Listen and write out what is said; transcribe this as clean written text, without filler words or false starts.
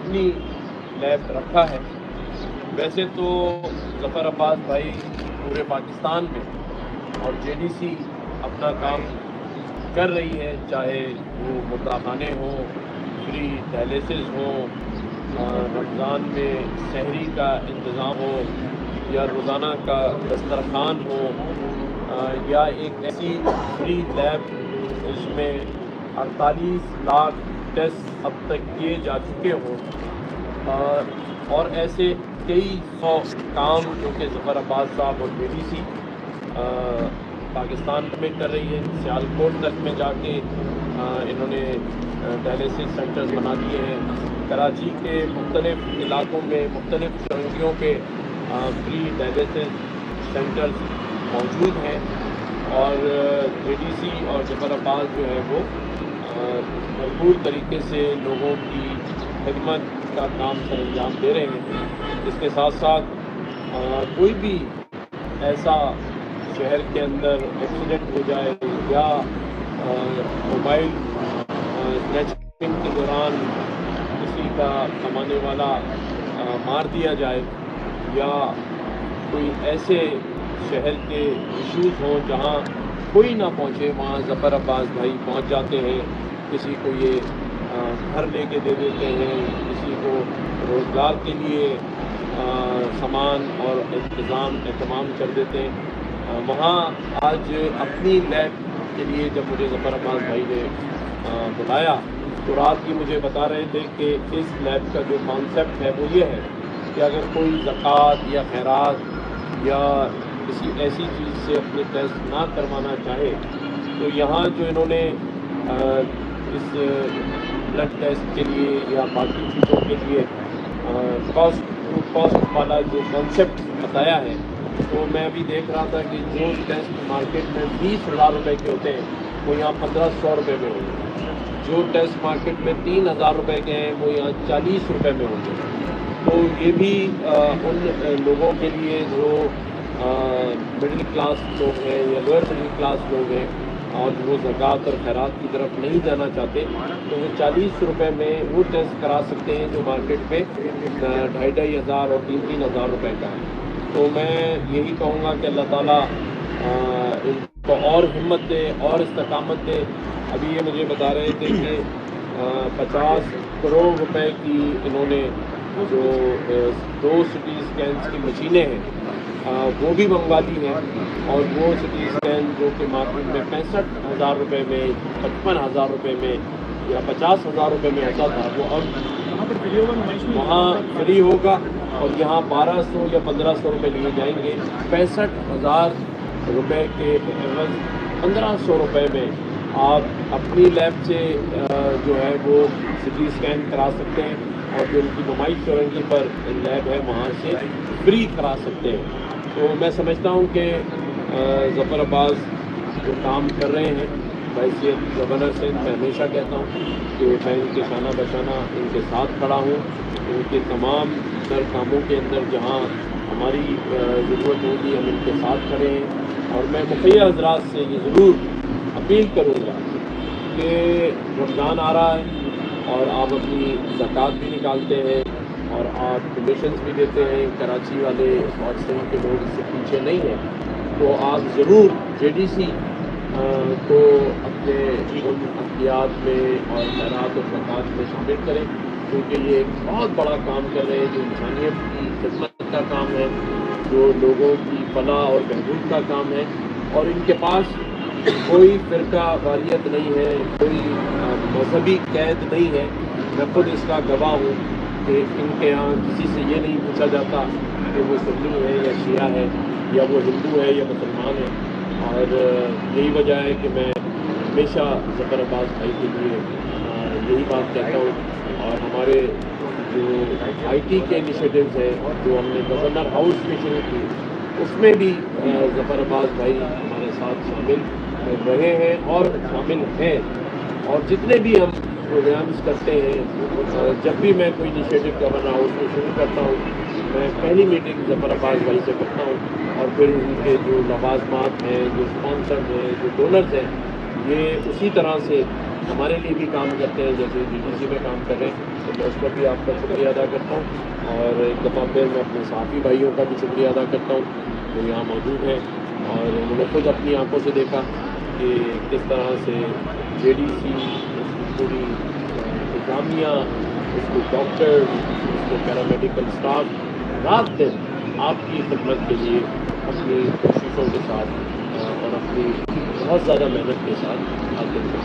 اپنی لیب رکھا ہے۔ ویسے تو ظفر عباس بھائی پورے پاکستان میں اور JDC اپنا کام کر رہی ہے، چاہے وہ مردہ خانے ہوں، فری ڈائلیسس ہوں، رمضان میں سحری کا انتظام ہو، یا روزانہ کا دسترخوان ہو، یا ایک ایسی فری لیب جس میں 48 لاکھ ٹیسٹ اب تک کیے جا چکے ہوں، اور ایسے کئی سو کام جو کہ ظفر عباس صاحب اور JDC پاکستان میں کر رہی ہے۔ سیالکوٹ تک میں جا کے انہوں نے ڈائلیسس سینٹرز بنا دیے ہیں۔ کراچی کے مختلف علاقوں میں مختلف چرنگیوں پہ فری ڈائلیسس سینٹرز موجود ہیں، اور JDC اور ظفر عباس جو ہے وہ بھرپور طریقے سے لوگوں کی خدمت کا کام سر انجام دے رہے ہیں۔ اس کے ساتھ ساتھ کوئی بھی ایسا شہر کے اندر ایکسیڈنٹ ہو جائے، یا موبائل اسنیچنگ کے دوران کسی کا کمانے والا مار دیا جائے، یا کوئی ایسے شہر کے ایشوز ہوں جہاں کوئی نہ پہنچے، وہاں ظفر عباس بھائی پہنچ جاتے ہیں۔ کسی کو یہ گھر لے کے دے دیتے ہیں، کسی کو روزگار کے لیے سامان اور اہتمام کر دیتے ہیں۔ وہاں آج اپنی لیب کے لیے جب مجھے ظفر عباس بھائی نے بلایا تو رات کی مجھے بتا رہے تھے کہ اس لیب کا جو کانسیپٹ ہے وہ یہ ہے کہ اگر کوئی زکوٰۃ یا خیرات یا کسی ایسی چیز سے اپنے ٹیسٹ نہ کروانا چاہے تو یہاں جو انہوں نے اس بلڈ ٹیسٹ کے لیے یا باقی چیزوں کے لیے کاسٹ والا جو کنسیپٹ بتایا ہے، تو میں ابھی دیکھ رہا تھا کہ جو ٹیسٹ مارکیٹ میں 20,000 روپے کے ہوتے ہیں وہ یہاں 1,500 روپے میں ہوں گے۔ جو ٹیسٹ مارکیٹ میں 3,000 روپے کے ہیں وہ یہاں 40 روپے میں ہوں گے۔ تو یہ بھی ان لوگوں کے لیے جو مڈل کلاس لوگ ہیں یا لوئر مڈل کلاس لوگ ہیں اور وہ زکوٰۃ اور خیرات کی طرف نہیں جانا چاہتے، تو وہ 40 روپے میں وہ ٹیسٹ کرا سکتے ہیں جو مارکیٹ میں 2,500 اور 3,000 روپے کا ہے۔ تو میں یہی کہوں گا کہ اللہ تعالیٰ ان کو اور ہمت دے اور استقامت دے۔ ابھی یہ مجھے بتا رہے تھے کہ 50 کروڑ روپے کی انہوں نے جو 2 CT اسکینس کی مشینیں ہیں وہ بھی منگوا دی ہیں، اور وہ CT اسکین جو کہ مارکیٹ میں 65,000 روپے میں، 55,000 روپے میں یا 50,000 روپے میں ہوتا تھا، وہ اب وہاں فری ہوگا، اور یہاں 1,200 یا 1,500 روپے لیے جائیں گے۔ 65,000 روپے کے عوض 1,500 روپے میں آپ اپنی لیب سے جو ہے وہ CT اسکین کرا سکتے ہیں، اور جو ان کی نمائش چورنگی پر لیب ہے وہاں سے فری کرا سکتے ہیں۔ تو میں سمجھتا ہوں کہ ظفر عباس جو کام کر رہے ہیں، بحیثیت گورنر سے میں ہمیشہ کہتا ہوں کہ میں ان کے شانہ بشانہ ان کے ساتھ کھڑا ہوں۔ ان کے تمام در کاموں کے اندر جہاں ہماری ضرورت ہوگی ہم ان کے ساتھ کھڑے ہیں، اور میں مخیہ حضرات سے یہ ضرور اپیل کروں گا کہ رمضان آ رہا ہے اور آپ اپنی زکوٰۃ بھی نکالتے ہیں اور آپ ڈونیشنز بھی دیتے ہیں، کراچی والے اور سندھ کے لوگ اس سے پیچھے نہیں ہیں، تو آپ ضرور JDC کو اپنے ان عطیات میں اور خیرات و زکوٰۃ میں شامل کریں، کیونکہ یہ ایک بہت بڑا کام کر رہے ہیں جو انسانیت کی خدمت کا کام ہے، جو لوگوں کی فلاح اور بہبود کا کام ہے، اور ان کے پاس کوئی فرقہ واریت نہیں ہے، کوئی مذہبی قید نہیں ہے۔ میں خود اس کا گواہ ہوں کہ ان کے یہاں کسی سے یہ نہیں پوچھا جاتا کہ وہ سنی ہے یا شیعہ ہے، یا وہ ہندو ہے یا مسلمان ہے، اور یہی وجہ ہے کہ میں ہمیشہ ظفر عباس بھائی کے لیے یہی بات کہتا ہوں۔ اور ہمارے جو IT کے انیشیٹوز ہیں جو ہم نے گورنر ہاؤس میں شروع کی، اس میں بھی ظفر عباس بھائی ہمارے ساتھ شامل رہے ہیں اور شامل ہیں، اور جتنے بھی ہم پروگرامز کرتے ہیں، جب بھی میں کوئی انیشیٹو گورنر ہاؤس میں شروع کرتا ہوں، میں پہلی میٹنگ ظفر عباس بھائی سے کرتا ہوں، اور پھر ان کے جو لوازمات ہیں، جو اسپانسرز ہیں، جو ڈونرز ہیں، یہ اسی طرح سے ہمارے لیے بھی کام کرتے ہیں جیسے JDC میں کام کر رہے ہیں۔ تو میں اس پر بھی آپ کا شکریہ ادا کرتا ہوں، اور ایک دفعہ پھر میں اپنے صحافی بھائیوں کا بھی شکریہ ادا کرتا ہوں جو یہاں موجود ہیں، اور انہوں نے خود اپنی آنکھوں سے دیکھا کہ کس طرح سے جے ڈی سی، اس کی پوری انتظامیہ، اس کو ڈاکٹر، اس کو پیرامیڈیکل اسٹاف رات دن آپ کی خدمت کے لیے اپنی کوششوں کے ساتھ اور اپنی بہت زیادہ محنت کے ساتھ آتے ہیں۔